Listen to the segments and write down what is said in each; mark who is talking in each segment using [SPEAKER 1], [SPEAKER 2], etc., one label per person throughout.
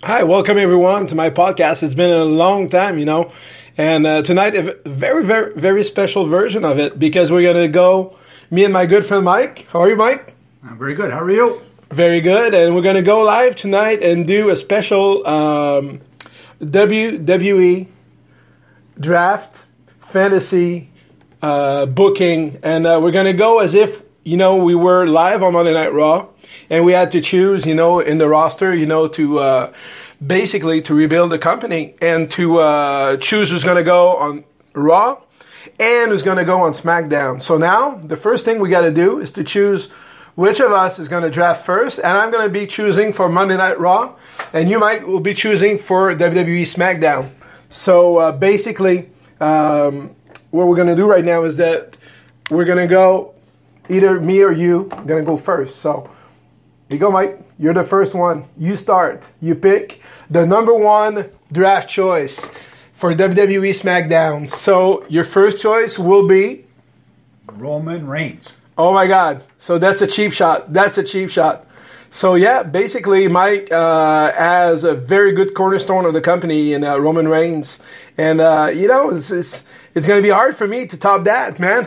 [SPEAKER 1] Hi, welcome everyone to my podcast. It's been a long time, and tonight a very, very, very special version of it because we're going to go, me and my good friend Mike. How are you, Mike?
[SPEAKER 2] I'm very good. How are you?
[SPEAKER 1] Very good, and we're going to go live tonight and do a special WWE draft fantasy booking, and we're going to go as if we were live on Monday Night Raw, and we had to choose in the roster to basically to rebuild the company and to choose who's going to go on Raw and who's going to go on Smackdown. So now the first thing we got to do is to choose which of us is going to draft first, and I'm going to be choosing for Monday Night Raw, and you will be choosing for WWE SmackDown. So basically, what we're going to do right now is that we're going to go, either me or you, I'm going to go first. So here you go, Mike. You're the first one. You start. You pick the number one draft choice for WWE SmackDown. So your first choice will be
[SPEAKER 2] Roman Reigns.
[SPEAKER 1] Oh my God. So that's a cheap shot. That's a cheap shot. So yeah, basically Mike has a very good cornerstone of the company in Roman Reigns. And, it's going to be hard for me to top that, man.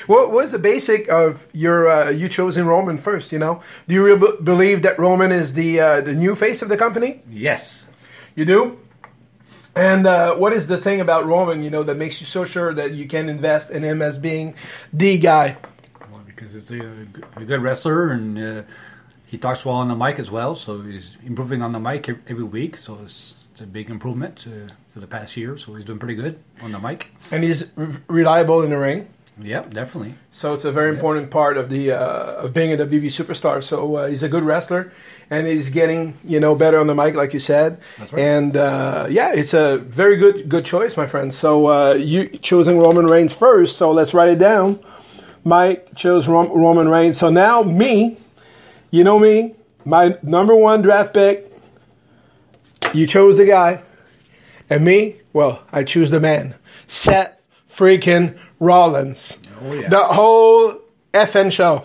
[SPEAKER 1] What was the basic of your you choosing Roman first, Do you really believe that Roman is the new face of the company?
[SPEAKER 2] Yes.
[SPEAKER 1] You do? And what is the thing about Roman, that makes you so sure that you can invest in him as being the guy?
[SPEAKER 2] Well, because it's a good wrestler, and he talks well on the mic as well, so he's improving on the mic every week, so it's a big improvement for the past year, so he's doing pretty good on the mic. And
[SPEAKER 1] he's reliable in the ring.
[SPEAKER 2] Yeah, definitely.
[SPEAKER 1] So it's a very important part of the of being a WWE superstar. So he's a good wrestler, and he's getting better on the mic, like you said.
[SPEAKER 2] That's right.
[SPEAKER 1] And it's a very good choice, my friend. So you choosing Roman Reigns first. So let's write it down. Mike chose Roman Reigns. So now me, me, my number one draft pick. You chose the guy, and me, well, I choose the man, Seth freaking Rollins.
[SPEAKER 2] Oh, yeah.
[SPEAKER 1] The whole FN show.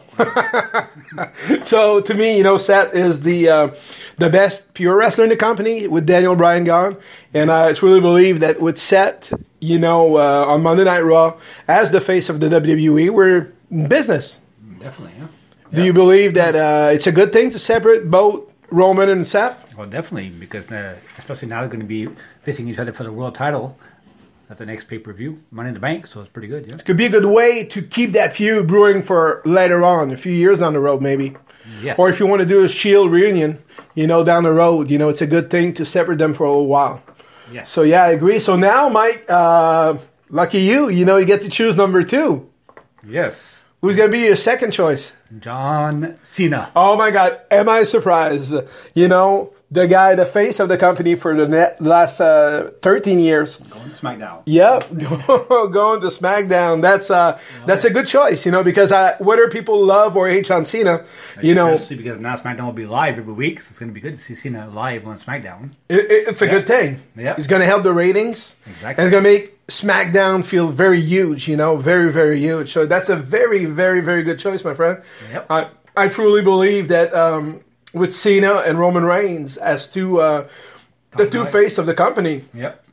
[SPEAKER 1] So to me, Seth is the best pure wrestler in the company with Daniel Bryan gone, and I truly believe that with Seth, on Monday Night Raw as the face of the WWE, we're in business.
[SPEAKER 2] Definitely, yeah.
[SPEAKER 1] Do you believe that it's a good thing to separate both Roman and Seth?
[SPEAKER 2] Well, definitely, because especially now they're going to be facing each other for the world title at the next pay-per-view, Money in the Bank, so it's pretty good, yeah.
[SPEAKER 1] It could be a good way to keep that feud brewing for later on, a few years down the road, maybe.
[SPEAKER 2] Yes.
[SPEAKER 1] Or if you want to do a Shield reunion, down the road, it's a good thing to separate them for a little while.
[SPEAKER 2] Yes.
[SPEAKER 1] So, yeah, I agree. So now, Mike, lucky you, you get to choose number two.
[SPEAKER 2] Yes.
[SPEAKER 1] Who's going to be your second choice?
[SPEAKER 2] John Cena.
[SPEAKER 1] Oh, my God. Am I surprised? The guy, the face of the company for the last 13 years.
[SPEAKER 2] Going to SmackDown.
[SPEAKER 1] Yep, going to SmackDown. That's a good choice, because whether people love or hate John Cena,
[SPEAKER 2] Especially because now SmackDown will be live every week, so it's going to be good to see Cena live on SmackDown.
[SPEAKER 1] It's a good thing.
[SPEAKER 2] Yeah.
[SPEAKER 1] It's going to help the ratings.
[SPEAKER 2] Exactly.
[SPEAKER 1] And it's going to make SmackDown feel very huge, very, very huge. So that's a very, very, very good choice, my friend.
[SPEAKER 2] Yep.
[SPEAKER 1] I truly believe that with Cena and Roman Reigns as the two face of the company.
[SPEAKER 2] Yep.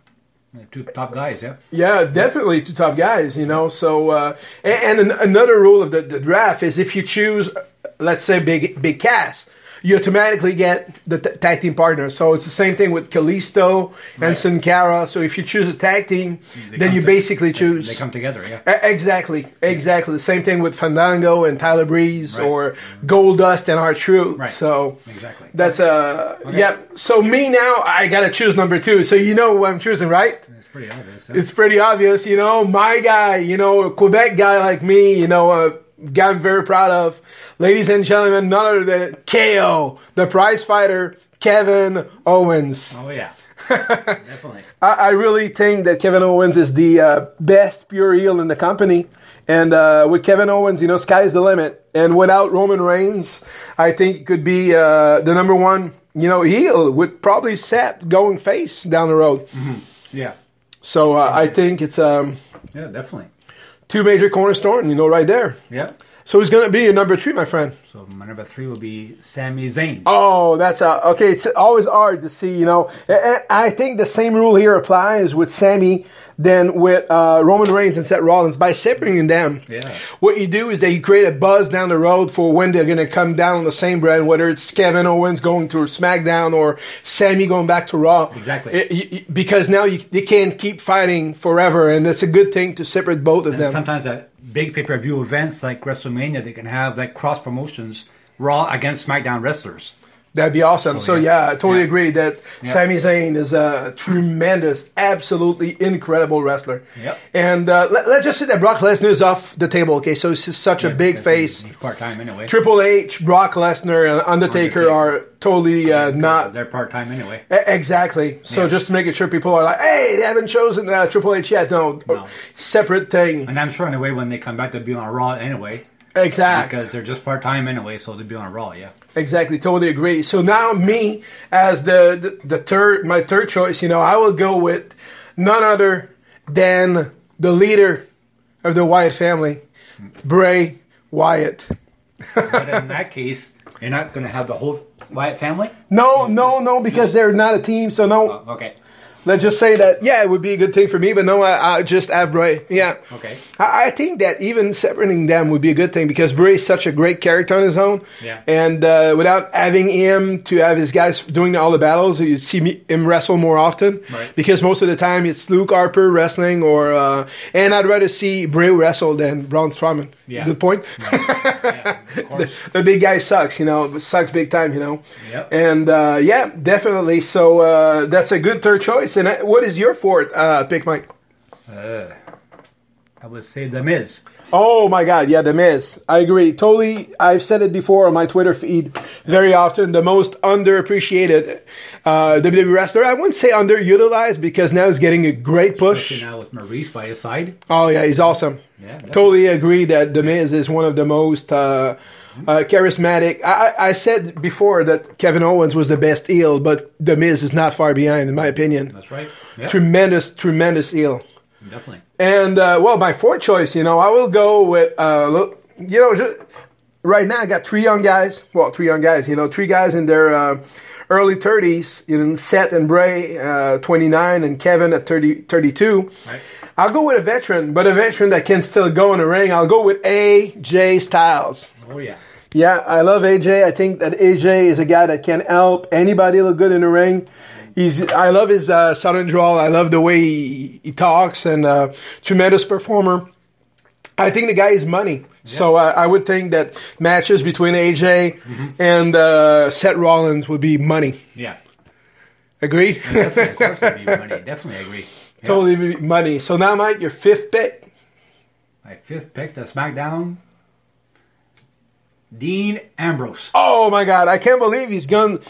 [SPEAKER 2] Two top guys, yeah.
[SPEAKER 1] Yeah, definitely two top guys, So, and another rule of the draft is if you choose, let's say, big cast, you automatically get the tag team partner. So it's the same thing with Kalisto and Sin Cara. So if you choose a tag team, then you basically choose...
[SPEAKER 2] They come together, yeah.
[SPEAKER 1] Exactly. The same thing with Fandango and Tyler Breeze or Goldust and R-Truth.
[SPEAKER 2] Right.
[SPEAKER 1] So
[SPEAKER 2] exactly.
[SPEAKER 1] That's yeah. So me now, I got to choose number two. So you know who I'm choosing, right?
[SPEAKER 2] It's pretty obvious.
[SPEAKER 1] It's pretty obvious, my guy, a Quebec guy like me, a guy I'm very proud of. Ladies and gentlemen, none other than KO, the prize fighter, Kevin Owens.
[SPEAKER 2] Oh, yeah. Definitely.
[SPEAKER 1] I really think that Kevin Owens is the best pure heel in the company. And with Kevin Owens, sky's the limit. And without Roman Reigns, I think it could be the number one, heel with probably Seth going face down the road.
[SPEAKER 2] Mm-hmm. Yeah.
[SPEAKER 1] So I think it's...
[SPEAKER 2] yeah, definitely.
[SPEAKER 1] Two major cornerstone, right there.
[SPEAKER 2] Yeah.
[SPEAKER 1] So who's going to be your number 3, my friend?
[SPEAKER 2] So my number 3 will be Sami Zayn.
[SPEAKER 1] Oh, that's okay. It's always hard to see, you know. I think the same rule here applies with Sami than with Roman Reigns and Seth Rollins. By separating them, what you do is that you create a buzz down the road for when they're going to come down on the same brand, whether it's Kevin Owens going to Smackdown or Sami going back to Raw.
[SPEAKER 2] Exactly.
[SPEAKER 1] Because now they can't keep fighting forever, and it's a good thing to separate both of them.
[SPEAKER 2] Sometimes that big pay-per-view events like WrestleMania, they can have like cross promotions, Raw against SmackDown wrestlers.
[SPEAKER 1] That'd be awesome. So I totally agree that Sami Zayn is a tremendous, absolutely incredible wrestler.
[SPEAKER 2] Yep.
[SPEAKER 1] And let's just say that Brock Lesnar is off the table. Okay, so he's such a big face.
[SPEAKER 2] He's part-time anyway.
[SPEAKER 1] Triple H, Brock Lesnar, and Undertaker are totally not.
[SPEAKER 2] They're part-time anyway.
[SPEAKER 1] Exactly. So just to make sure people are like, hey, they haven't chosen Triple H yet. No, separate thing.
[SPEAKER 2] And I'm sure in a way when they come back, they'll be on Raw anyway.
[SPEAKER 1] Exactly.
[SPEAKER 2] Because they're just part-time anyway, so they'll be on Raw,
[SPEAKER 1] Exactly, totally agree. So now me, as my third choice, you know, I will go with none other than the leader of the Wyatt family, Bray Wyatt.
[SPEAKER 2] But in that case, you're not going to have the whole Wyatt family?
[SPEAKER 1] No, because they're not a team, so no.
[SPEAKER 2] Oh, okay.
[SPEAKER 1] Let's just say that, it would be a good thing for me, but no, I just have Bray. Yeah.
[SPEAKER 2] Okay.
[SPEAKER 1] I think that even separating them would be a good thing because Bray is such a great character on his own.
[SPEAKER 2] Yeah.
[SPEAKER 1] And without having him to have his guys doing all the battles, you see him wrestle more often.
[SPEAKER 2] Right.
[SPEAKER 1] Because most of the time it's Luke Harper wrestling and I'd rather see Bray wrestle than Braun Strowman.
[SPEAKER 2] Yeah.
[SPEAKER 1] Good point.
[SPEAKER 2] Yeah, of course.
[SPEAKER 1] The big guy sucks, you know. Sucks big time, you know.
[SPEAKER 2] Yep.
[SPEAKER 1] And definitely. So that's a good third choice. And what is your fourth pick, Mike?
[SPEAKER 2] I would say The Miz.
[SPEAKER 1] Oh my God, yeah, The Miz. I agree. Totally. I've said it before on my Twitter feed very often. The most underappreciated WWE wrestler. I wouldn't say underutilized because now he's getting a great push.
[SPEAKER 2] Especially now with Maurice by his side.
[SPEAKER 1] Oh yeah, he's awesome.
[SPEAKER 2] Yeah,
[SPEAKER 1] totally agree that The Miz is one of the most charismatic. I said before that Kevin Owens was the best heel, but The Miz is not far behind, in my opinion.
[SPEAKER 2] That's right. Yep.
[SPEAKER 1] Tremendous heel.
[SPEAKER 2] Definitely.
[SPEAKER 1] And, my fourth choice, you know, I will go with, right now I got three young guys, you know, three guys in their early 30s, you know, Seth and Bray, 29, and Kevin at 32.
[SPEAKER 2] Right.
[SPEAKER 1] I'll go with a veteran, but a veteran that can still go in the ring. I'll go with AJ Styles.
[SPEAKER 2] Oh, yeah.
[SPEAKER 1] Yeah, I love AJ. I think that AJ is a guy that can help anybody look good in the ring. I love his southern drawl. I love the way he talks, and tremendous performer. I think the guy is money. Yeah. So I would think that matches between AJ and Seth Rollins would be money.
[SPEAKER 2] Yeah.
[SPEAKER 1] Agreed?
[SPEAKER 2] Yeah, definitely, of course it would be money. Definitely agree. Yeah.
[SPEAKER 1] Totally be money. So now, Mike, your fifth pick.
[SPEAKER 2] My fifth pick to SmackDown, Dean Ambrose.
[SPEAKER 1] Oh my God! I can't believe he's gone.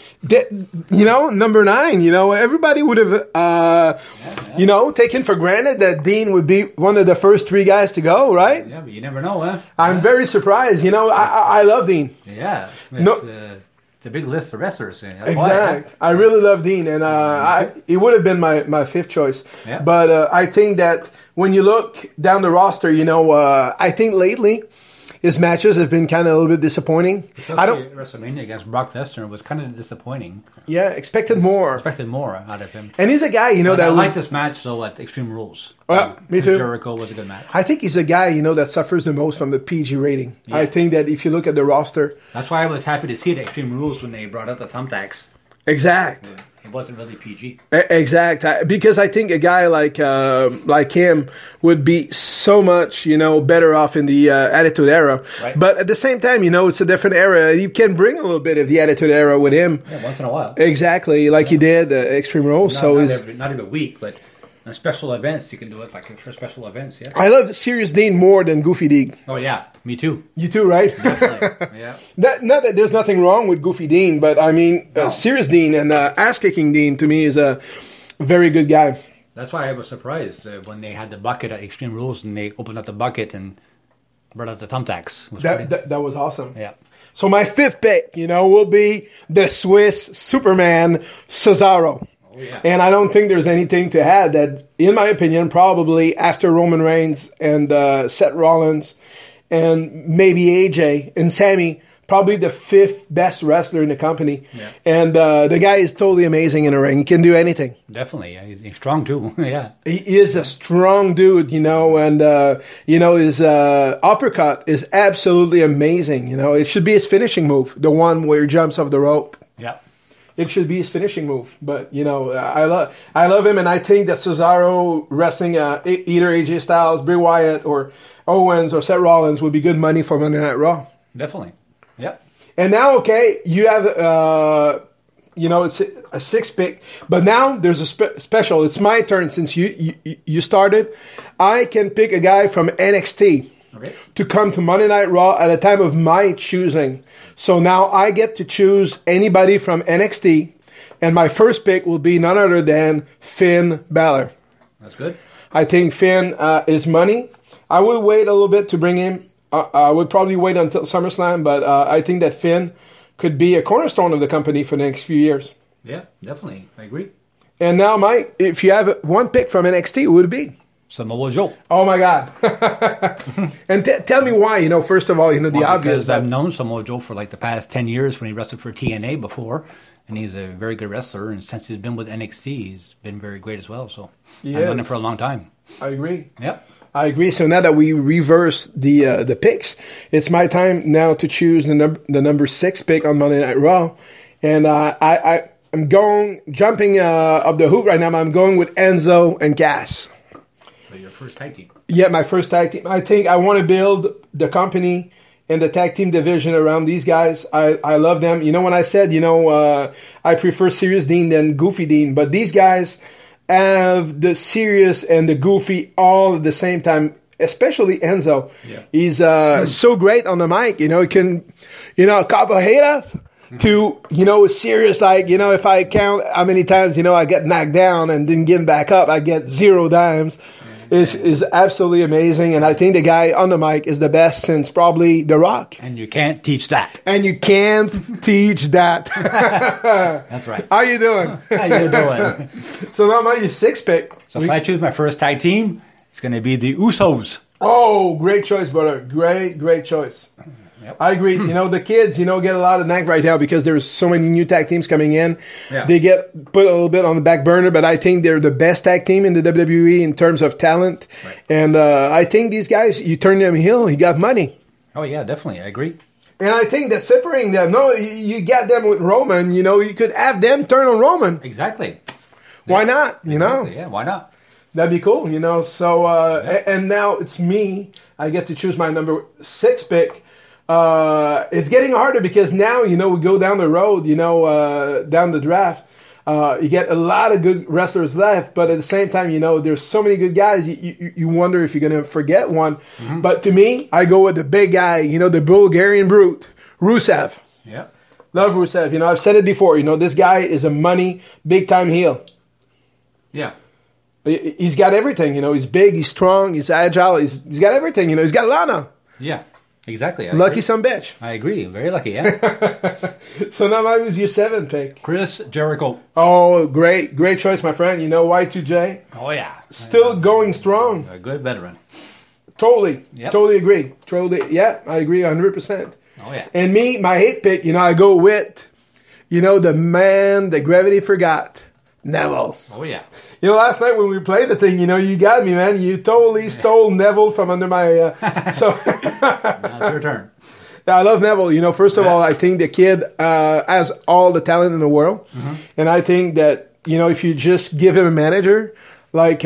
[SPEAKER 1] Number 9. You know, everybody would have, taken for granted that Dean would be one of the first 3 guys to go, right?
[SPEAKER 2] Yeah, but you never know, huh?
[SPEAKER 1] I'm very surprised. You know, I love Dean.
[SPEAKER 2] Yeah, it's a big list of wrestlers.
[SPEAKER 1] Exactly. I really love Dean, and he would have been my fifth choice.
[SPEAKER 2] Yeah.
[SPEAKER 1] But I think that when you look down the roster, you know, I think lately his matches have been kind of a little bit disappointing.
[SPEAKER 2] WrestleMania against Brock Lesnar was kind of disappointing.
[SPEAKER 1] Yeah, expected more
[SPEAKER 2] out of him.
[SPEAKER 1] And he's a guy, you know,
[SPEAKER 2] I like this match though at Extreme Rules.
[SPEAKER 1] Well, me too.
[SPEAKER 2] Jericho was a good match.
[SPEAKER 1] I think he's a guy, you know, that suffers the most from the PG rating. Yeah. I think that if you look at the roster,
[SPEAKER 2] that's why I was happy to see it at Extreme Rules when they brought out the thumbtacks.
[SPEAKER 1] Exact.
[SPEAKER 2] It wasn't really PG.
[SPEAKER 1] Exact. Because I think a guy like him would be so much, you know, better off in the Attitude Era. Right. But at the same time, you know, it's a different era. You can bring a little bit of the Attitude Era with him.
[SPEAKER 2] Yeah, once in a while.
[SPEAKER 1] Exactly, like you did Extreme Rules.
[SPEAKER 2] Not every week, but on special events, you can do it like for special events, yeah.
[SPEAKER 1] I love Serious Dean more than Goofy Dean.
[SPEAKER 2] Oh, yeah. Me too.
[SPEAKER 1] You too, right?
[SPEAKER 2] Definitely, yeah.
[SPEAKER 1] Not that there's nothing wrong with Goofy Dean, but I mean, Serious Dean and ass-kicking Dean, to me, is a very good guy.
[SPEAKER 2] That's why I was surprised when they had the bucket at Extreme Rules and they opened up the bucket and brought out the thumbtacks.
[SPEAKER 1] That was awesome.
[SPEAKER 2] Yeah.
[SPEAKER 1] So my fifth pick, you know, will be the Swiss Superman, Cesaro.
[SPEAKER 2] Oh, yeah.
[SPEAKER 1] And I don't think there's anything to add that, in my opinion, probably after Roman Reigns and Seth Rollins and maybe AJ and Sammy. Probably the 5th best wrestler in the company.
[SPEAKER 2] Yeah.
[SPEAKER 1] And the guy is totally amazing in the ring. He can do anything.
[SPEAKER 2] Definitely. Yeah, he's strong too. Yeah.
[SPEAKER 1] He is a strong dude, and, his uppercut is absolutely amazing. It should be his finishing move, the one where he jumps off the rope.
[SPEAKER 2] Yeah.
[SPEAKER 1] It should be his finishing move. But, I love him, and I think that Cesaro wrestling either AJ Styles, Bray Wyatt, or Owens, or Seth Rollins would be good money for Monday Night Raw.
[SPEAKER 2] Definitely. Yeah.
[SPEAKER 1] And now, okay, you have, it's a 6 pick, but now there's a special. It's my turn since you started. I can pick a guy from NXT to come to Monday Night Raw at a time of my choosing. So now I get to choose anybody from NXT, and my first pick will be none other than Finn Balor.
[SPEAKER 2] That's good.
[SPEAKER 1] I think Finn is money. I will wait a little bit to bring him. I would probably wait until SummerSlam, but I think that Finn could be a cornerstone of the company for the next few years.
[SPEAKER 2] Yeah, definitely. I agree.
[SPEAKER 1] And now, Mike, if you have one pick from NXT, who would it be?
[SPEAKER 2] Samoa Joe.
[SPEAKER 1] Oh, my God. And tell me why, first of all, the obvious.
[SPEAKER 2] Because I've known Samoa Joe for like the past 10 years when he wrestled for TNA before, and he's a very good wrestler, and since he's been with NXT, he's been very great as well. So I've known him for a long time.
[SPEAKER 1] I agree.
[SPEAKER 2] Yep.
[SPEAKER 1] I agree. So now that we reverse the picks, it's my time now to choose the number 6 pick on Monday Night Raw, and I'm jumping up the hoop right now. I'm going with Enzo and Cass.
[SPEAKER 2] So your first tag team.
[SPEAKER 1] Yeah, my first tag team. I think I want to build the company and the tag team division around these guys. I love them. When I said I prefer Serious Dean than Goofy Dean, but these guys have the serious and the goofy all at the same time, especially Enzo.
[SPEAKER 2] Yeah.
[SPEAKER 1] He's so great on the mic. He can, a couple of haters to, serious, like, if I count how many times, I get knocked down and didn't get back up, I get 0 dimes. Is absolutely amazing, and I think the guy on the mic is the best since probably The Rock.
[SPEAKER 2] And you can't teach that.
[SPEAKER 1] And you can't teach that.
[SPEAKER 2] That's right.
[SPEAKER 1] How you doing?
[SPEAKER 2] How you doing?
[SPEAKER 1] So now my 6 pick.
[SPEAKER 2] So if I choose my first tag team, it's going to be the Usos.
[SPEAKER 1] Oh, great choice, brother. Great choice.
[SPEAKER 2] Yep.
[SPEAKER 1] I agree. The kids, get a lot of knack right now because there's so many new tag teams coming in.
[SPEAKER 2] Yeah.
[SPEAKER 1] They get put a little bit on the back burner, but I think they're the best tag team in the WWE in terms of talent.
[SPEAKER 2] Right.
[SPEAKER 1] And I think these guys, you turn them heel, you got money.
[SPEAKER 2] Oh, yeah, definitely. I agree.
[SPEAKER 1] And I think that separating them, you got them with Roman, you could have them turn on Roman.
[SPEAKER 2] Exactly.
[SPEAKER 1] Why not,
[SPEAKER 2] Exactly. Yeah, why not?
[SPEAKER 1] That'd be cool, So, and now it's me. I get to choose my number 6 pick. It's getting harder because now, we go down the road, down the draft. You get a lot of good wrestlers left, but at the same time, there's so many good guys. You wonder if you're going to forget one. Mm-hmm. But to me, I go with the big guy, the Bulgarian brute, Rusev.
[SPEAKER 2] Yeah.
[SPEAKER 1] Love Rusev. I've said it before. This guy is a money, big-time heel.
[SPEAKER 2] Yeah.
[SPEAKER 1] He's got everything. He's big, he's strong, he's agile. He's got everything. He's got Lana.
[SPEAKER 2] Yeah. Exactly.
[SPEAKER 1] Lucky some bitch.
[SPEAKER 2] I agree. Very lucky, yeah.
[SPEAKER 1] So now I was your 7th pick.
[SPEAKER 2] Chris Jericho.
[SPEAKER 1] Oh, great choice, my friend. Y2J.
[SPEAKER 2] Oh, yeah.
[SPEAKER 1] Still going strong.
[SPEAKER 2] A good veteran.
[SPEAKER 1] Totally.
[SPEAKER 2] Yep.
[SPEAKER 1] Totally agree. Yeah, I agree 100%.
[SPEAKER 2] Oh, yeah.
[SPEAKER 1] And me, my 8th pick, I go with, the man that gravity forgot, Neville.
[SPEAKER 2] Oh, yeah.
[SPEAKER 1] Last night when we played the thing, you got me, man. You totally stole Neville from under my... so
[SPEAKER 2] Now it's your turn.
[SPEAKER 1] I love Neville. First of all, I think the kid has all the talent in the world. Mm-hmm. And I think that, if you just give him a manager, like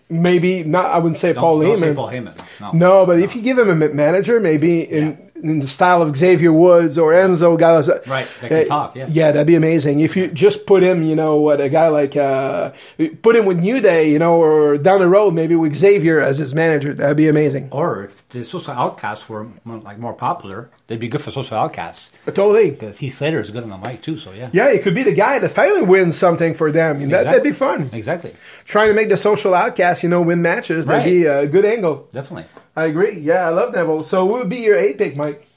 [SPEAKER 1] maybe, not, I wouldn't say Paul Heyman.
[SPEAKER 2] Don't say Paul Heyman.
[SPEAKER 1] No, but if you give him a manager, maybe in the style of Xavier Woods or Enzo, guys,
[SPEAKER 2] right? That can talk, yeah.
[SPEAKER 1] Yeah, that'd be amazing. If you just put him, a guy like put him with New Day, or down the road, maybe with Xavier as his manager, that'd be amazing.
[SPEAKER 2] Or if the Social Outcasts were more popular, they'd be good for Social Outcasts.
[SPEAKER 1] Totally,
[SPEAKER 2] because Heath Slater is good on the mic too. So yeah.
[SPEAKER 1] Yeah, it could be the guy that finally wins something for them. Exactly. That'd be fun.
[SPEAKER 2] Exactly.
[SPEAKER 1] Trying to make the Social Outcasts, win matches. That'd be a good angle.
[SPEAKER 2] Definitely.
[SPEAKER 1] I agree. Yeah, I love Neville. So, what would be your 8 pick, Mike?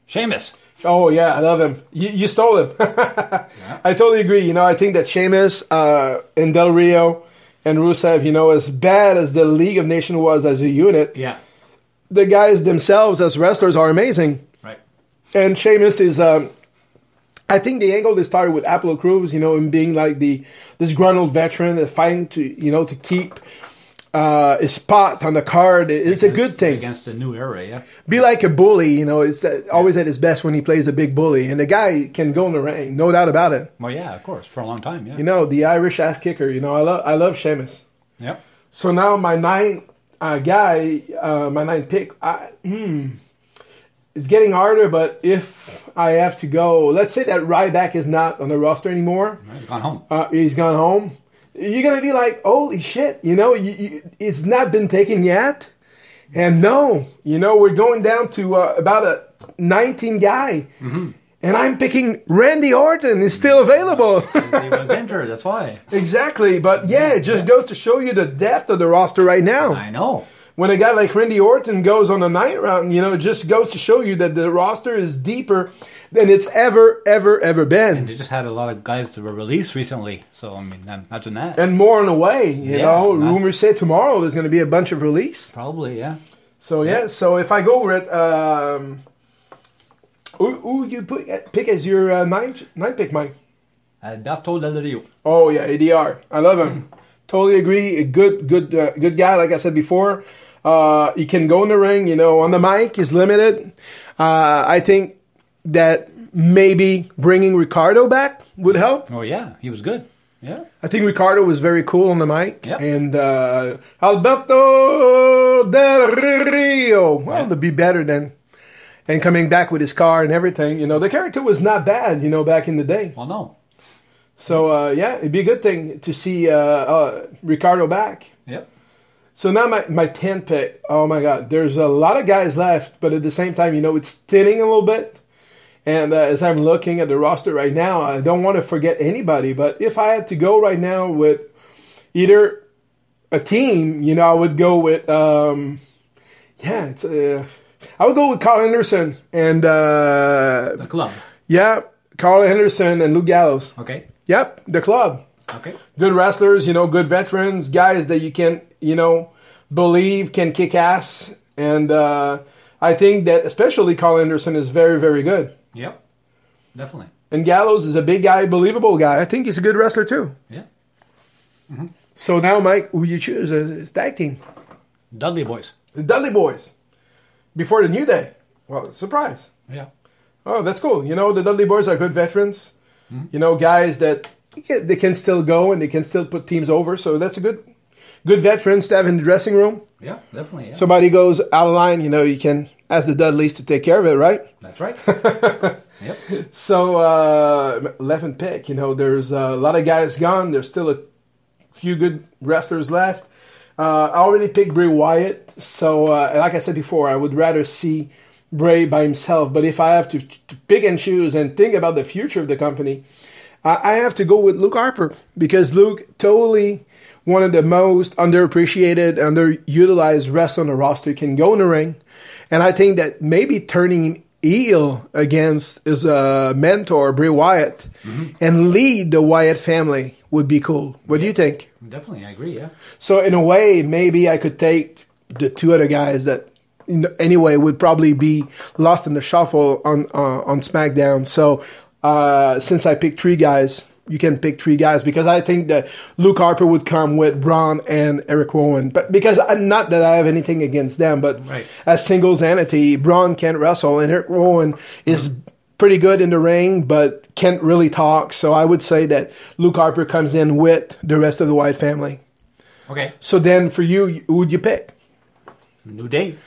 [SPEAKER 2] Sheamus.
[SPEAKER 1] Oh, yeah, I love him. You stole him. Yeah. I totally agree. I think that Sheamus and Del Rio and Rusev, as bad as the League of Nations was as a unit,
[SPEAKER 2] Yeah.
[SPEAKER 1] the guys themselves as wrestlers are amazing.
[SPEAKER 2] Right.
[SPEAKER 1] And Sheamus is, I think the angle they started with Apollo Crews, him being like this disgruntled veteran, fighting to keep his spot on the card. It's a good thing.
[SPEAKER 2] Against the new era, yeah.
[SPEAKER 1] Be like a bully, it's always at his best when he plays a big bully. And the guy can go in the ring, no doubt about it.
[SPEAKER 2] Well, yeah, of course, for a long time, yeah.
[SPEAKER 1] The Irish ass kicker, I love Sheamus.
[SPEAKER 2] Yep.
[SPEAKER 1] So now my ninth pick, it's getting harder, but if I have to go, let's say that Ryback is not on the roster anymore.
[SPEAKER 2] He's gone home.
[SPEAKER 1] He's gone home. You're going to be like, holy shit, it's not been taken yet. And no, we're going down to about a 19 guy. Mm-hmm. And I'm picking Randy Orton. He's still available.
[SPEAKER 2] He was injured, that's why.
[SPEAKER 1] Exactly. But yeah, it just goes to show you the depth of the roster right now.
[SPEAKER 2] I know.
[SPEAKER 1] When a guy like Randy Orton goes on the 9th round, it just goes to show you that the roster is deeper than it's ever been.
[SPEAKER 2] And they just had a lot of guys that were released recently. So, imagine that.
[SPEAKER 1] And more on the way, you know. Rumors say tomorrow there's going to be a bunch of release.
[SPEAKER 2] Probably, yeah.
[SPEAKER 1] So, yeah. So, if I go with... who you pick as your ninth pick, Mike?
[SPEAKER 2] Alberto Del Rio.
[SPEAKER 1] Oh, yeah, ADR. I love him. Totally agree. A good guy, like I said before. He can go in the ring, on the mic, he's limited. I think that maybe bringing Ricardo back would help.
[SPEAKER 2] Oh, yeah, he was good. Yeah.
[SPEAKER 1] I think Ricardo was very cool on the mic.
[SPEAKER 2] Yep.
[SPEAKER 1] And Alberto Del Rio. Well, to be better than... And coming back with his car and everything. The character was not bad, back in the day.
[SPEAKER 2] Well, no.
[SPEAKER 1] So, yeah, it'd be a good thing to see Ricardo back.
[SPEAKER 2] Yep.
[SPEAKER 1] So now my 10th pick, oh my God, there's a lot of guys left, but at the same time, it's thinning a little bit. And as I'm looking at the roster right now, I don't want to forget anybody. But if I had to go right now with either a team, I would go with, I would go with Carl Henderson and...
[SPEAKER 2] the club.
[SPEAKER 1] Yeah, Carl Henderson and Luke Gallows.
[SPEAKER 2] Okay.
[SPEAKER 1] Yep, the club.
[SPEAKER 2] Okay.
[SPEAKER 1] Good wrestlers, good veterans, guys that you can, believe can kick ass. And I think that especially Carl Anderson is very, very good.
[SPEAKER 2] Yep, definitely.
[SPEAKER 1] And Gallows is a big guy, believable guy. I think he's a good wrestler too.
[SPEAKER 2] Yeah. Mm-hmm.
[SPEAKER 1] So now, Mike, who you choose as tag team?
[SPEAKER 2] Dudley Boys.
[SPEAKER 1] The Dudley Boys. Before the New Day. Well, surprise.
[SPEAKER 2] Yeah.
[SPEAKER 1] Oh, that's cool. The Dudley Boys are good veterans. Mm-hmm. Guys that they can still go and they can still put teams over. So that's a good veterans to have in the dressing room.
[SPEAKER 2] Yeah, definitely. Yeah.
[SPEAKER 1] Somebody goes out of line, you can ask the Dudleys to take care of it, right?
[SPEAKER 2] That's right. Yep.
[SPEAKER 1] So, 11th pick, there's a lot of guys gone. There's still a few good wrestlers left. I already picked Bray Wyatt. So, like I said before, I would rather see Bray by himself. But if I have to pick and choose and think about the future of the company, I have to go with Luke Harper. Because Luke, totally one of the most underappreciated, underutilized wrestlers on the roster, can go in the ring. And I think that maybe turning heel against his mentor, Bray Wyatt, and lead the Wyatt family would be cool. What do you think?
[SPEAKER 2] Definitely, I agree, yeah.
[SPEAKER 1] So in a way, maybe I could take the two other guys that anyway would probably be lost in the shuffle on Smackdown. So since I picked three guys, you can pick three guys because I think that Luke Harper would come with Braun and Eric Rowan. But because not that I have anything against them, but as singles entity, Braun can't wrestle and Eric Rowan is pretty good in the ring, but can't really talk. So I would say that Luke Harper comes in with the rest of the Wyatt family.
[SPEAKER 2] Okay.
[SPEAKER 1] So then for you, who would you pick?
[SPEAKER 2] New Day.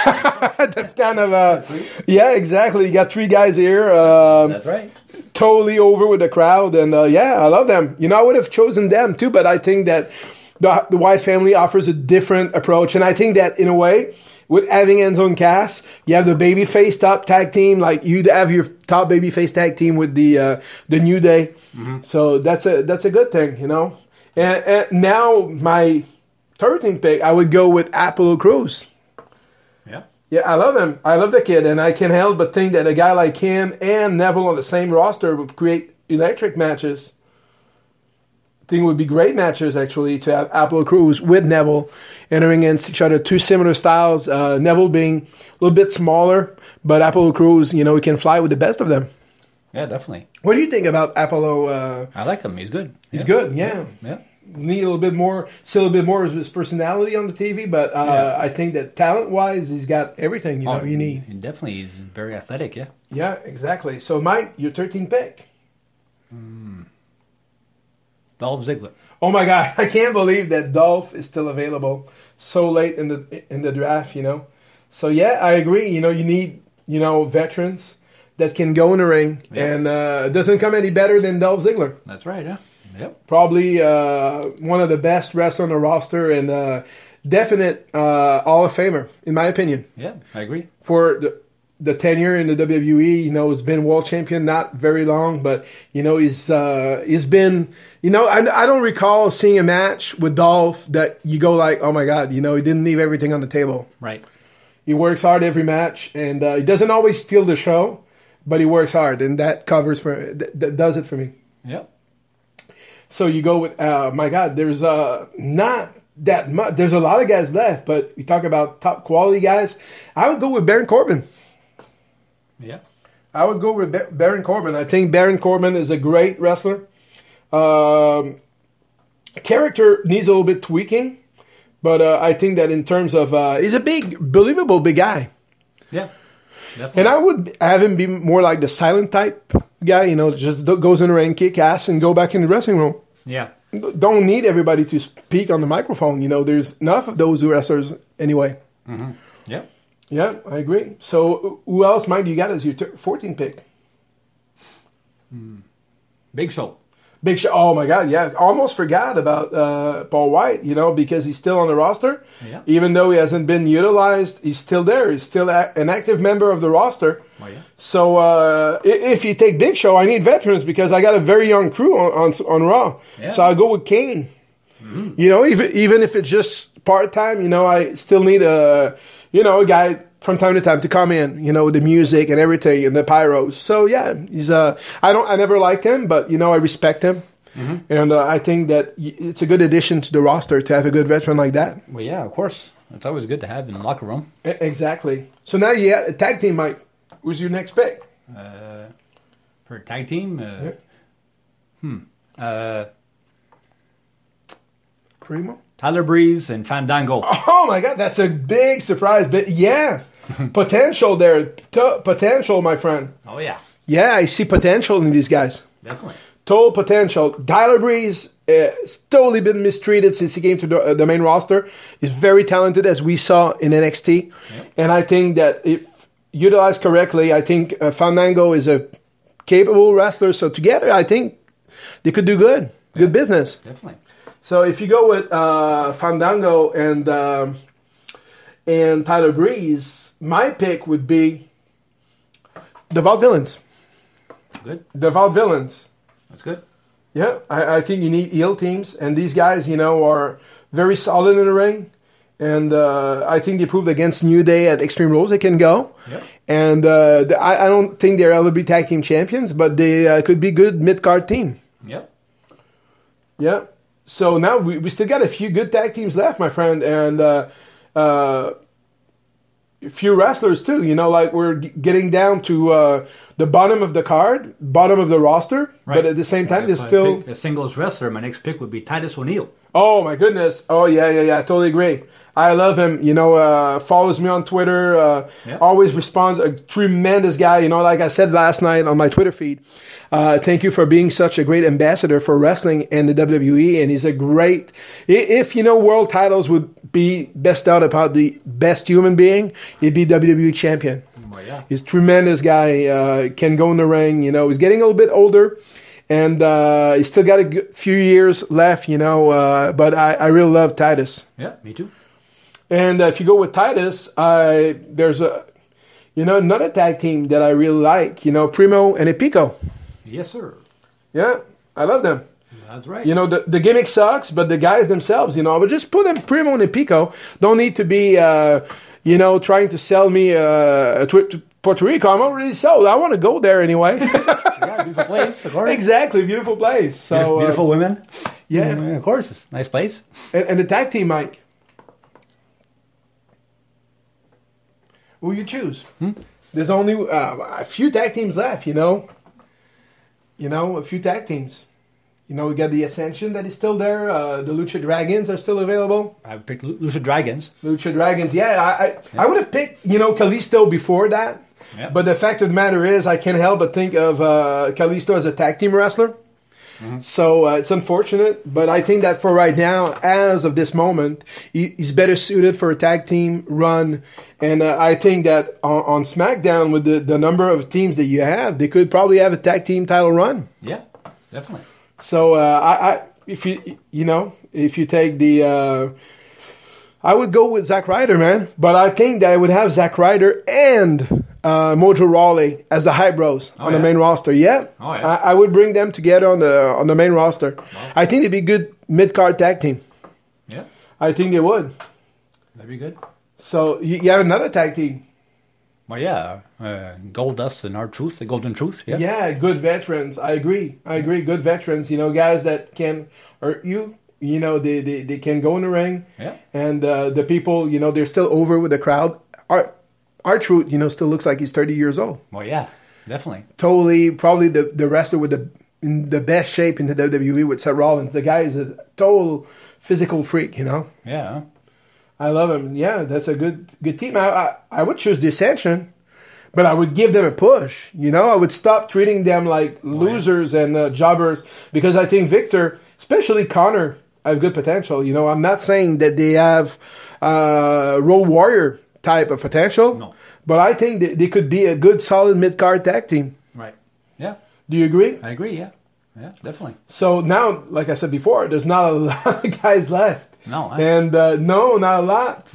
[SPEAKER 1] That's kind of yeah, exactly. You got three guys here.
[SPEAKER 2] That's right.
[SPEAKER 1] Totally over with the crowd, and yeah, I love them. I would have chosen them too, but I think that the Wyatt family offers a different approach, and I think that in a way, with having Enzo and Cass, you have the babyface top tag team, like you'd have your top babyface tag team with the New Day. Mm-hmm. So that's a good thing, And now my 13th pick, I would go with Apollo Crews. Yeah, I love him. I love the kid, and I can't help but think that a guy like him and Neville on the same roster would create electric matches. I think it would be great matches, actually, to have Apollo Crews with Neville entering against each other. Two similar styles. Neville being a little bit smaller, but Apollo Crews, he can fly with the best of them.
[SPEAKER 2] Yeah, definitely.
[SPEAKER 1] What do you think about Apollo?
[SPEAKER 2] I like him. He's good.
[SPEAKER 1] He's good, yeah. Need a little bit more, still a bit more of his personality on the TV, but I think that talent-wise, he's got everything you need.
[SPEAKER 2] And definitely, he's very athletic, yeah.
[SPEAKER 1] Yeah, exactly. So, Mike, your 13th pick.
[SPEAKER 2] Dolph Ziggler.
[SPEAKER 1] Oh my God, I can't believe that Dolph is still available so late in the draft, So yeah, I agree. You need, veterans that can go in the ring, and it doesn't come any better than Dolph Ziggler.
[SPEAKER 2] That's right, yeah. Yep.
[SPEAKER 1] Probably one of the best wrestlers on the roster and definite Hall of Famer, in my opinion.
[SPEAKER 2] Yeah, I agree.
[SPEAKER 1] For the tenure in the WWE, he's been world champion not very long, but he's been, I don't recall seeing a match with Dolph that you go like, oh my God, he didn't leave everything on the table.
[SPEAKER 2] Right.
[SPEAKER 1] He works hard every match, and he doesn't always steal the show, but he works hard, and that that does it for me.
[SPEAKER 2] Yep.
[SPEAKER 1] So you go with, my God, there's not that much. There's a lot of guys left, but you talk about top quality guys. I would go with Baron Corbin.
[SPEAKER 2] Yeah.
[SPEAKER 1] I would go with Baron Corbin. I think Baron Corbin is a great wrestler. Character needs a little bit tweaking, but I think that in terms of, he's a believable big guy.
[SPEAKER 2] Yeah. Definitely.
[SPEAKER 1] And I would have him be more like the silent type guy, just goes in the ring, kick ass, and go back in the dressing room.
[SPEAKER 2] Yeah.
[SPEAKER 1] Don't need everybody to speak on the microphone. There's enough of those wrestlers anyway.
[SPEAKER 2] Mm-hmm. Yeah.
[SPEAKER 1] Yeah, I agree. So who else, Mike, you got as your 14th pick?
[SPEAKER 2] Big Show.
[SPEAKER 1] Big Show. Oh, my God, yeah. Almost forgot about Paul White, because he's still on the roster.
[SPEAKER 2] Yeah.
[SPEAKER 1] Even though he hasn't been utilized, he's still there. He's still an active member of the roster.
[SPEAKER 2] Oh, yeah.
[SPEAKER 1] So if you take Big Show, I need veterans because I got a very young crew on Raw. Yeah. So I'll go with Kane. Mm-hmm. Even if it's just part-time, I still need a guy from time to time to come in, with the music and everything and the pyros. So yeah, he's I never liked him, but I respect him. Mm-hmm. And I think that it's a good addition to the roster to have a good veteran like that.
[SPEAKER 2] Well, yeah, of course. It's always good to have in the locker room.
[SPEAKER 1] Exactly. So now you got a tag team, Mike. Who's your next pick?
[SPEAKER 2] For a tag team?
[SPEAKER 1] Primo?
[SPEAKER 2] Tyler Breeze and Fandango.
[SPEAKER 1] Oh my God, that's a big surprise. But yeah, potential there. Potential, my friend.
[SPEAKER 2] Oh yeah.
[SPEAKER 1] Yeah, I see potential in these guys.
[SPEAKER 2] Definitely.
[SPEAKER 1] Total potential. Tyler Breeze has totally been mistreated since he came to the main roster. He's very talented, as we saw in NXT. Yep. And I think that if utilized correctly, I think Fandango is a capable wrestler. So together, I think they could do good. Yeah. Good business.
[SPEAKER 2] Definitely.
[SPEAKER 1] So if you go with Fandango and Tyler Breeze, my pick would be the Vaudevillains.
[SPEAKER 2] Good.
[SPEAKER 1] The Vaudevillains.
[SPEAKER 2] That's good.
[SPEAKER 1] Yeah, I think you need heel teams, and these guys, are very solid in the ring, and I think they proved against New Day at Extreme Rules they can go.
[SPEAKER 2] Yep.
[SPEAKER 1] And I don't think they'll ever be tag team champions, but they could be good mid-card team.
[SPEAKER 2] Yep.
[SPEAKER 1] Yeah. So now we still got a few good tag teams left, my friend, and a few wrestlers too. Like we're getting down to the bottom of the card, bottom of the roster, right. But at the same time, there's still
[SPEAKER 2] a singles wrestler. My next pick would be Titus O'Neil.
[SPEAKER 1] Oh my goodness! Oh yeah, I totally agree. I love him. Follows me on Twitter. Always responds. A tremendous guy. Like I said last night on my Twitter feed. Thank you for being such a great ambassador for wrestling and the WWE. And he's a great. If world titles would be best out about the best human being, he'd be WWE champion.
[SPEAKER 2] Oh, yeah.
[SPEAKER 1] He's a tremendous guy. Can go in the ring. He's getting a little bit older. And he's still got a few years left, but I really love Titus.
[SPEAKER 2] Yeah, me too.
[SPEAKER 1] And if you go with Titus, there's another tag team that I really like, Primo and Epico.
[SPEAKER 2] Yes, sir.
[SPEAKER 1] Yeah, I love them.
[SPEAKER 2] That's right.
[SPEAKER 1] The gimmick sucks, but the guys themselves, but just put them Primo and Epico. Don't need to be, trying to sell me a trip to Puerto Rico. I'm already sold. I want to go there anyway.
[SPEAKER 2] Yeah, beautiful place.
[SPEAKER 1] Exactly, beautiful place. So
[SPEAKER 2] beautiful women.
[SPEAKER 1] Yeah.
[SPEAKER 2] Of course. It's a nice place.
[SPEAKER 1] And the tag team, Mike. Who you choose? There's only a few tag teams left, you know. You know, a few tag teams. You know, we got the Ascension that is still there. The Lucha Dragons are still available.
[SPEAKER 2] I picked Lucha Dragons.
[SPEAKER 1] Lucha Dragons, yeah. I would have picked, you know, Kalisto before that.
[SPEAKER 2] Yeah.
[SPEAKER 1] But the fact of the matter is, I can't help but think of Kalisto as a tag team wrestler. So it's unfortunate, but I think that for right now, as of this moment, he's better suited for a tag team run. And I think that on SmackDown, with the number of teams that you have, they could probably have a tag team title run.
[SPEAKER 2] Yeah, definitely.
[SPEAKER 1] So if you take the, I would go with Zack Ryder, man. But I think that I would have Zack Ryder and Mojo Rawley as the high bros on the main roster. Yeah, I would bring them together on the main roster. Wow. I think they'd be good mid-card tag team.
[SPEAKER 2] Yeah,
[SPEAKER 1] I think they would.
[SPEAKER 2] That'd be good.
[SPEAKER 1] So you have another tag team.
[SPEAKER 2] Well, yeah, Goldust and R-Truth, the Golden Truth. Yeah,
[SPEAKER 1] yeah, good veterans. I agree. Good veterans. You know, guys that can hurt you. You know, they can go in the ring. Yeah, and the people, you know, they're still over with the crowd. R-Truth, you know, still looks like he's 30 years old.
[SPEAKER 2] Well, yeah, definitely.
[SPEAKER 1] Totally, probably the wrestler with in the best shape in the WWE with Seth Rollins. The guy is a total physical freak, you know.
[SPEAKER 2] Yeah.
[SPEAKER 1] I love him. Yeah, that's a good team. I would choose the Ascension, but I would give them a push. You know, I would stop treating them like losers and jobbers, because I think Victor, especially Connor, have good potential. You know, I'm not saying that they have Road Warrior type of potential,
[SPEAKER 2] no,
[SPEAKER 1] but I think they could be a good, solid mid-card tag team.
[SPEAKER 2] Right. Yeah.
[SPEAKER 1] Do you agree?
[SPEAKER 2] I agree, yeah. Yeah, definitely.
[SPEAKER 1] So now, like I said before, there's not a lot of guys left.
[SPEAKER 2] No.
[SPEAKER 1] And no, not a lot.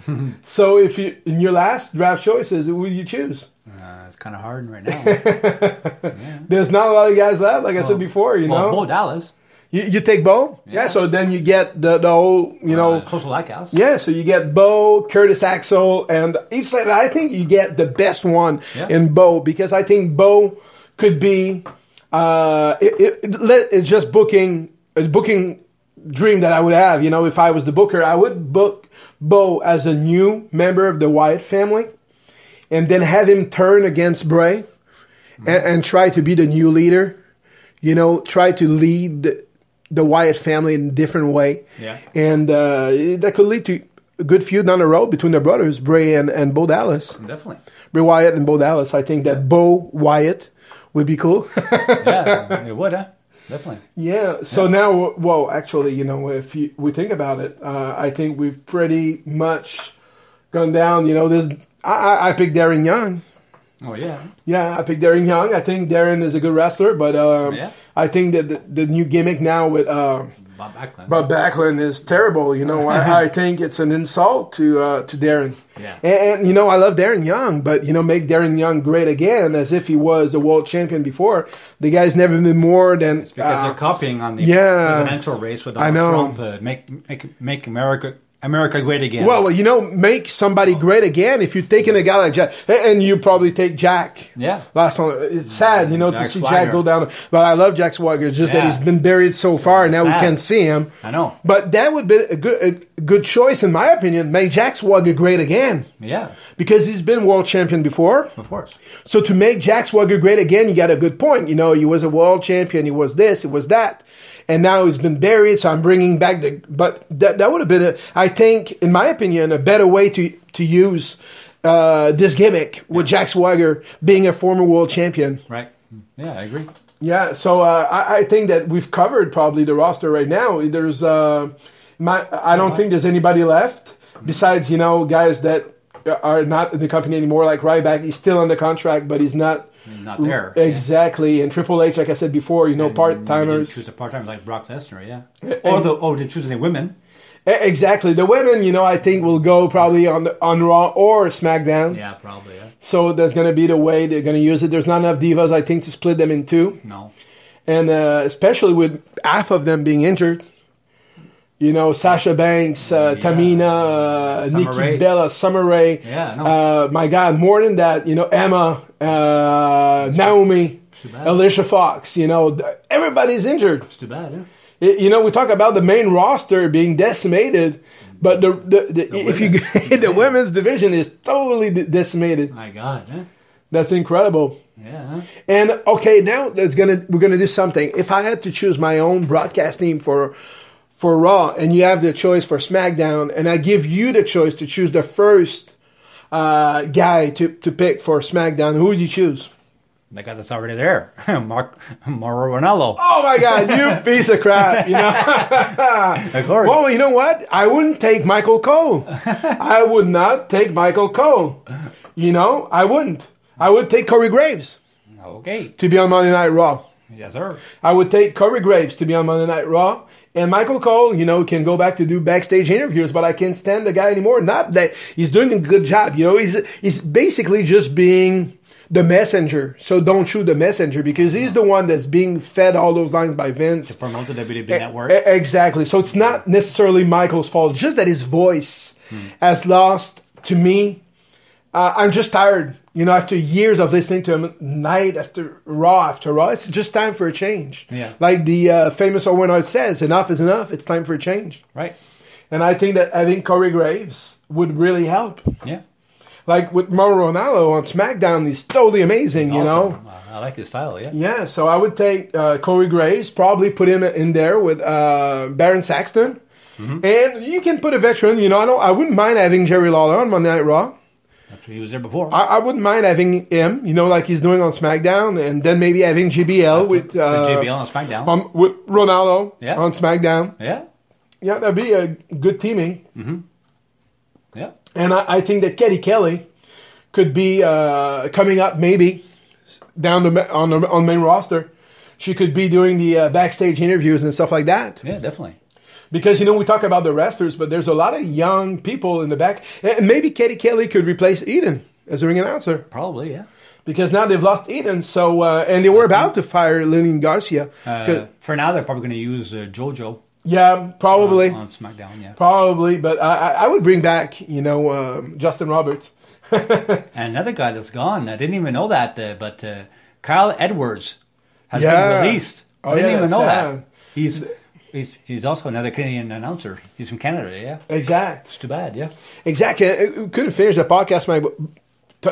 [SPEAKER 1] So if you, in your last draft choices, who would you choose?
[SPEAKER 2] It's kind of hard right now. Yeah.
[SPEAKER 1] There's not a lot of guys left, like I said before, you know.
[SPEAKER 2] Bo Dallas.
[SPEAKER 1] You take Bo? Yeah, so then you get the whole, you know.
[SPEAKER 2] Social Lighthouse.
[SPEAKER 1] Yeah, so you get Bo, Curtis Axel, and each side. I think you get the best one in Bo, because I think Bo could be, it's just booking dream that I would have. You know, if I was the booker, I would book Bo as a new member of the Wyatt family, and then have him turn against Bray and try to be the new leader. You know, try to lead the Wyatt family in a different way. Yeah. And that could lead to a good feud down the road between their brothers, Bray and Bo Dallas.
[SPEAKER 2] Definitely.
[SPEAKER 1] Bray Wyatt and Bo Dallas. I think that Bo Wyatt would be cool.
[SPEAKER 2] Yeah, it would, huh? Definitely.
[SPEAKER 1] Yeah. So now, well, actually, you know, if we think about it, I think we've pretty much gone down. You know, I picked Darren Young.
[SPEAKER 2] Oh, yeah.
[SPEAKER 1] Yeah, I picked Darren Young. I think Darren is a good wrestler, but I think that the new gimmick now with
[SPEAKER 2] Bob
[SPEAKER 1] Backlund is terrible. You know, I think it's an insult to Darren.
[SPEAKER 2] Yeah.
[SPEAKER 1] And, you know, I love Darren Young, but, you know, make Darren Young great again as if he was a world champion before. The guy's never been more than...
[SPEAKER 2] It's because they're copying on the presidential race with Donald Trump. Make America great again.
[SPEAKER 1] Well, you know, make somebody great again. If you're taking a guy like Jack, and you probably take Jack.
[SPEAKER 2] Yeah.
[SPEAKER 1] Last time, it's sad, you know, to see Jack go down. But I love Jack Swagger. It's just that he's been buried so far. Now we can't see him.
[SPEAKER 2] I know.
[SPEAKER 1] But that would be a good choice, in my opinion. Make Jack Swagger great again.
[SPEAKER 2] Yeah.
[SPEAKER 1] Because he's been world champion before.
[SPEAKER 2] Of course.
[SPEAKER 1] So to make Jack Swagger great again, you got a good point. You know, he was a world champion. He was this. It was that. And now he's been buried, so I'm bringing back But that would have been, I think, in my opinion, a better way to use this gimmick with Jack Swagger being a former world champion.
[SPEAKER 2] Right. Yeah, I agree.
[SPEAKER 1] Yeah, so I think that we've covered probably the roster right now. There's, I don't think there's anybody left besides, you know, guys that are not in the company anymore, like Ryback. He's still under contract, but he's not
[SPEAKER 2] there.
[SPEAKER 1] Exactly. Yeah. And Triple H, like I said before, you know, part-timers.
[SPEAKER 2] Choose a part-timer like Brock Lesnar, yeah. Or they choose the women.
[SPEAKER 1] Exactly. The women, you know, I think will go probably on Raw or SmackDown.
[SPEAKER 2] Yeah, probably, yeah.
[SPEAKER 1] So that's going to be the way they're going to use it. There's not enough divas, I think, to split them in two.
[SPEAKER 2] No.
[SPEAKER 1] And especially with half of them being injured. You know, Sasha Banks, Tamina, Nikki Bella, Summer Rae.
[SPEAKER 2] Yeah, no.
[SPEAKER 1] My God, more than that, you know, Emma, Naomi, Alicia Fox. You know, everybody's injured.
[SPEAKER 2] It's too bad, yeah.
[SPEAKER 1] You know, we talk about the main roster being decimated, but the women's division is totally decimated.
[SPEAKER 2] My God, huh?
[SPEAKER 1] That's incredible.
[SPEAKER 2] Yeah.
[SPEAKER 1] And okay, now we're gonna do something. If I had to choose my own broadcast team for Raw, and you have the choice for SmackDown, and I give you the choice to choose the first guy to pick for SmackDown, who would you choose?
[SPEAKER 2] The guy that's already there, Mauro Ranallo.
[SPEAKER 1] Oh my God, you piece of crap! You know.
[SPEAKER 2] Of course.
[SPEAKER 1] Well, you know what? I wouldn't take Michael Cole. I would not take Michael Cole. You know, I wouldn't. I would take Corey Graves.
[SPEAKER 2] Okay.
[SPEAKER 1] To be on Monday Night Raw.
[SPEAKER 2] Yes, sir.
[SPEAKER 1] I would take Corey Graves to be on Monday Night Raw. And Michael Cole, you know, can go back to do backstage interviews, but I can't stand the guy anymore. Not that he's doing a good job. You know, he's basically just being the messenger. So don't shoot the messenger, because he's the one that's being fed all those lines by Vince.
[SPEAKER 2] To promote the WWE network.
[SPEAKER 1] Exactly. So it's not necessarily Michael's fault. It's just that his voice has lost, to me. I'm just tired. You know, after years of listening to him night after Raw, it's just time for a change.
[SPEAKER 2] Yeah.
[SPEAKER 1] Like the famous Owen Hart says, enough is enough. It's time for a change.
[SPEAKER 2] Right.
[SPEAKER 1] And I think that having Corey Graves would really help.
[SPEAKER 2] Yeah.
[SPEAKER 1] Like with Mauro Ranallo on SmackDown, he's totally amazing, you know.
[SPEAKER 2] I like his style, yeah.
[SPEAKER 1] Yeah, so I would take Corey Graves, probably put him in there with Baron Saxton. Mm-hmm. And you can put a veteran, you know, I wouldn't mind having Jerry Lawler on Monday Night Raw.
[SPEAKER 2] He was there before.
[SPEAKER 1] I wouldn't mind having him, you know, like he's doing on SmackDown, and then maybe having JBL with
[SPEAKER 2] JBL on SmackDown.
[SPEAKER 1] With Ronaldo on SmackDown.
[SPEAKER 2] Yeah.
[SPEAKER 1] Yeah, that'd be a good teaming.
[SPEAKER 2] Mm-hmm. Yeah.
[SPEAKER 1] And I think that Kelly could be coming up maybe down on main roster. She could be doing the backstage interviews and stuff like that.
[SPEAKER 2] Yeah, definitely.
[SPEAKER 1] Because, you know, we talk about the wrestlers, but there's a lot of young people in the back. And maybe Katie Kelly could replace Eden as a ring announcer.
[SPEAKER 2] Probably, yeah.
[SPEAKER 1] Because now they've lost Eden, so and they were about to fire Lillian Garcia.
[SPEAKER 2] For now, they're probably going to use JoJo.
[SPEAKER 1] Yeah, probably.
[SPEAKER 2] On SmackDown, yeah.
[SPEAKER 1] Probably, but I would bring back, you know, Justin Roberts.
[SPEAKER 2] And another guy that's gone, I didn't even know that, but Kyle Edwards has been released. I didn't even know that. He's also another Canadian announcer. He's from Canada, yeah?
[SPEAKER 1] Exact.
[SPEAKER 2] It's too bad, yeah.
[SPEAKER 1] Exactly. We couldn't finish the podcast by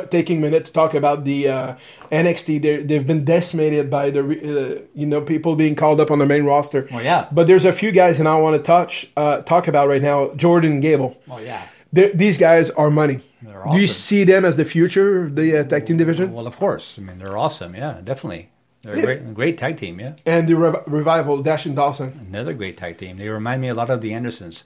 [SPEAKER 1] taking a minute to talk about the NXT. They've been decimated by the you know, people being called up on the main roster.
[SPEAKER 2] Oh, yeah.
[SPEAKER 1] But there's a few guys and I want to talk about right now. Jordan and Gable.
[SPEAKER 2] Oh, yeah.
[SPEAKER 1] These guys are money.
[SPEAKER 2] They're awesome.
[SPEAKER 1] Do you see them as the future of the tag team division?
[SPEAKER 2] Well, of course. I mean, they're awesome, yeah, definitely. They're a great tag team, yeah.
[SPEAKER 1] And the Revival, Dash and Dawson.
[SPEAKER 2] Another great tag team. They remind me a lot of the Andersons.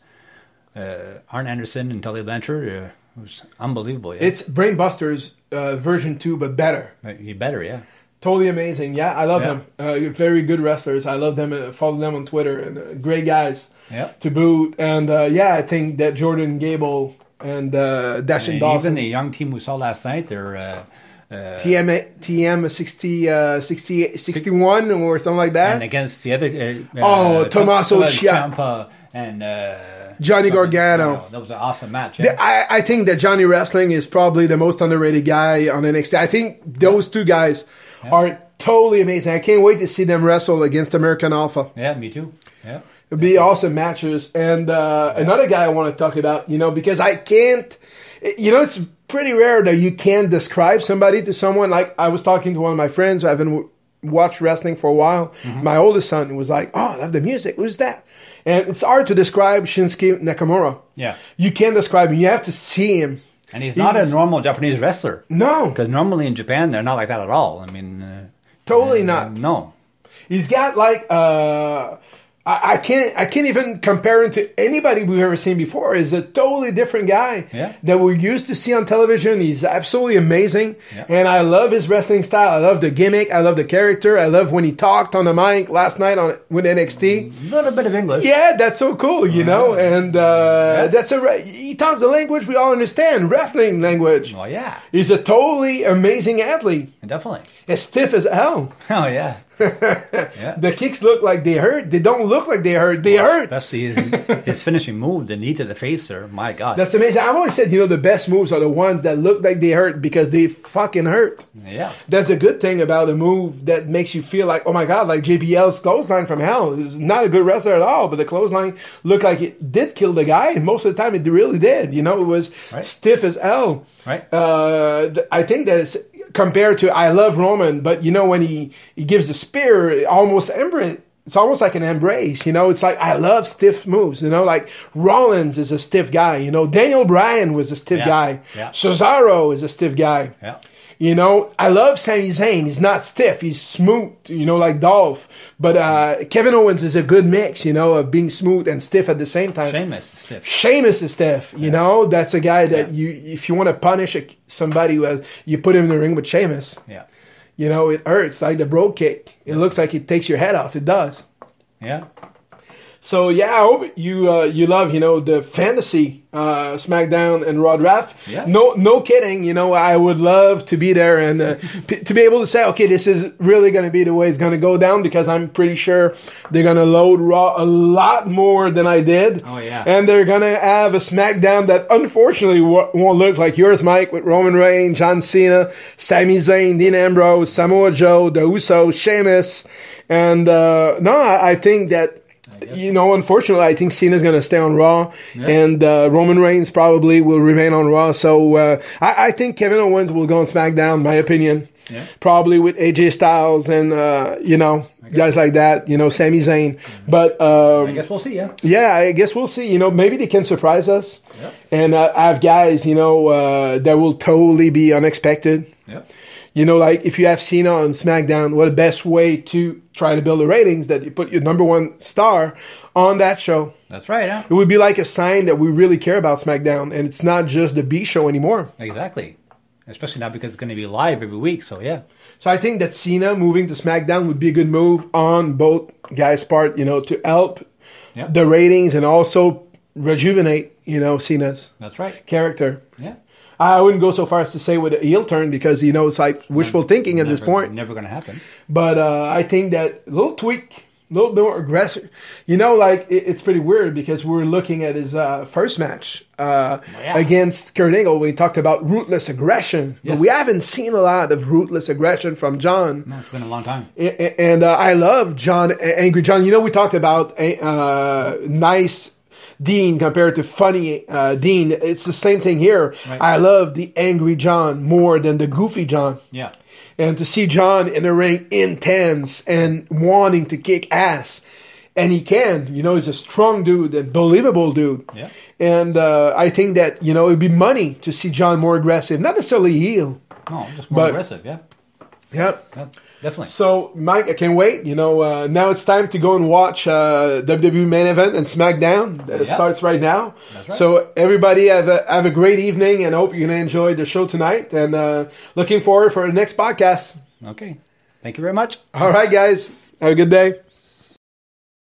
[SPEAKER 2] Arn Anderson and Tully Blanchard. It was unbelievable, yeah.
[SPEAKER 1] It's Brainbusters version 2, but better.
[SPEAKER 2] Better, yeah.
[SPEAKER 1] Totally amazing. Yeah, I love them. Very good wrestlers. I love them. Follow them on Twitter. And great guys to boot. And I think that Jordan Gable and Dash and Dawson.
[SPEAKER 2] Even the young team we saw last night, they're...
[SPEAKER 1] TM 61 or something like that.
[SPEAKER 2] And against the other...
[SPEAKER 1] Tommaso Ciampa
[SPEAKER 2] and...
[SPEAKER 1] Johnny Gargano.
[SPEAKER 2] That was an awesome match. Yeah?
[SPEAKER 1] I think that Johnny Wrestling is probably the most underrated guy on NXT. I think those two guys are totally amazing. I can't wait to see them wrestle against American Alpha.
[SPEAKER 2] Yeah, me too. Yeah.
[SPEAKER 1] It'd be awesome matches. And another guy I want to talk about, you know, because I can't... You know, it's pretty rare that you can describe somebody to someone. Like, I was talking to one of my friends who haven't watched wrestling for a while. Mm-hmm. My oldest son was like, oh, I love the music. Who's that? And it's hard to describe Shinsuke Nakamura.
[SPEAKER 2] Yeah.
[SPEAKER 1] You can't describe him. You have to see him.
[SPEAKER 2] And he's not a normal Japanese wrestler.
[SPEAKER 1] No.
[SPEAKER 2] Because normally in Japan, they're not like that at all. I mean...
[SPEAKER 1] totally not.
[SPEAKER 2] No.
[SPEAKER 1] He's got like... I can't even compare him to anybody we've ever seen before. He's a totally different guy that we're used to see on television. He's absolutely amazing. Yeah. And I love his wrestling style. I love the gimmick. I love the character. I love when he talked on the mic last night with NXT.
[SPEAKER 2] A little bit of English.
[SPEAKER 1] Yeah, that's so cool, you know. And he talks the language we all understand, wrestling language.
[SPEAKER 2] Oh, yeah.
[SPEAKER 1] He's a totally amazing athlete.
[SPEAKER 2] Definitely.
[SPEAKER 1] As stiff as hell.
[SPEAKER 2] Oh, yeah. Yeah.
[SPEAKER 1] The kicks look like they hurt. They don't look like they hurt. They hurt.
[SPEAKER 2] That's his finishing move, the knee to the face there. My God.
[SPEAKER 1] That's amazing. I've always said, the best moves are the ones that look like they hurt because they fucking hurt.
[SPEAKER 2] Yeah.
[SPEAKER 1] That's a good thing about a move that makes you feel like, oh my God, like JBL's clothesline from hell. He's not a good wrestler at all, but the clothesline looked like it did kill the guy, and most of the time it really did. It was stiff as hell.
[SPEAKER 2] Right.
[SPEAKER 1] I think that it's compared to, I love Roman, but when he gives the spear, it's almost like an embrace. It's like, I love stiff moves. Like Rollins is a stiff guy. Daniel Bryan was a stiff guy.
[SPEAKER 2] Yeah.
[SPEAKER 1] Cesaro is a stiff guy.
[SPEAKER 2] Yeah.
[SPEAKER 1] I love Sami Zayn. He's not stiff. He's smooth, like Dolph. But Kevin Owens is a good mix, of being smooth and stiff at the same time. Sheamus is stiff. That's a guy that if you want to punish somebody you put him in the ring with Sheamus.
[SPEAKER 2] Yeah.
[SPEAKER 1] It hurts, like the bro kick. It looks like it takes your head off. It does.
[SPEAKER 2] Yeah.
[SPEAKER 1] So, I hope you love, the fantasy Smackdown and Raw draft.
[SPEAKER 2] Yeah.
[SPEAKER 1] No kidding. I would love to be there and to be able to say, okay, this is really going to be the way it's going to go down, because I'm pretty sure they're going to load Raw a lot more than I did.
[SPEAKER 2] Oh, yeah.
[SPEAKER 1] And they're going to have a Smackdown that unfortunately won't look like yours, Mike, with Roman Reigns, John Cena, Sami Zayn, Dean Ambrose, Samoa Joe, the Usos, Sheamus. And I think that, unfortunately, I think Cena's going to stay on Raw, and Roman Reigns probably will remain on Raw. So I think Kevin Owens will go on SmackDown, my opinion.
[SPEAKER 2] Yeah.
[SPEAKER 1] Probably with AJ Styles and, guys like that, Sami Zayn. But
[SPEAKER 2] I guess we'll see, yeah.
[SPEAKER 1] Yeah, I guess we'll see. Maybe they can surprise us.
[SPEAKER 2] Yeah.
[SPEAKER 1] And I have guys, that will totally be unexpected.
[SPEAKER 2] Yeah.
[SPEAKER 1] Like if you have Cena on SmackDown, what the best way to try to build the ratings, that you put your number one star on that show.
[SPEAKER 2] That's right, yeah.
[SPEAKER 1] It would be like a sign that we really care about SmackDown, and it's not just the B show anymore.
[SPEAKER 2] Exactly. Especially now because it's going to be live every week, so yeah. So
[SPEAKER 1] I think that Cena moving to SmackDown would be a good move on both guys' part, to help the ratings and also rejuvenate, Cena's character.
[SPEAKER 2] Yeah.
[SPEAKER 1] I wouldn't go so far as to say with a heel turn, because, it's like wishful thinking at this point.
[SPEAKER 2] Never going to happen.
[SPEAKER 1] But I think that little tweak, a little bit more aggressive. It's pretty weird, because we're looking at his first match against Kurt Angle. We talked about ruthless aggression.
[SPEAKER 2] Yes.
[SPEAKER 1] But we haven't seen a lot of ruthless aggression from John.
[SPEAKER 2] No, it's been a long time.
[SPEAKER 1] And I love John, Angry John. We talked about nice Dean compared to funny Dean. It's the same thing here.
[SPEAKER 2] Right.
[SPEAKER 1] I love the angry John more than the goofy John.
[SPEAKER 2] Yeah.
[SPEAKER 1] And to see John in the ring intense and wanting to kick ass. And he can. He's a strong dude, a believable dude.
[SPEAKER 2] Yeah.
[SPEAKER 1] And I think that, it'd be money to see John more aggressive. Not necessarily heel.
[SPEAKER 2] No, just more aggressive, yeah.
[SPEAKER 1] Yeah.
[SPEAKER 2] Definitely.
[SPEAKER 1] So, Mike, I can't wait. Now it's time to go and watch WWE Main Event and SmackDown. It starts right now.
[SPEAKER 2] That's right.
[SPEAKER 1] So, everybody have a great evening, and I hope you're going to enjoy the show tonight. And looking forward for the next podcast.
[SPEAKER 2] Okay. Thank you very much.
[SPEAKER 1] All right, guys. Have a good day.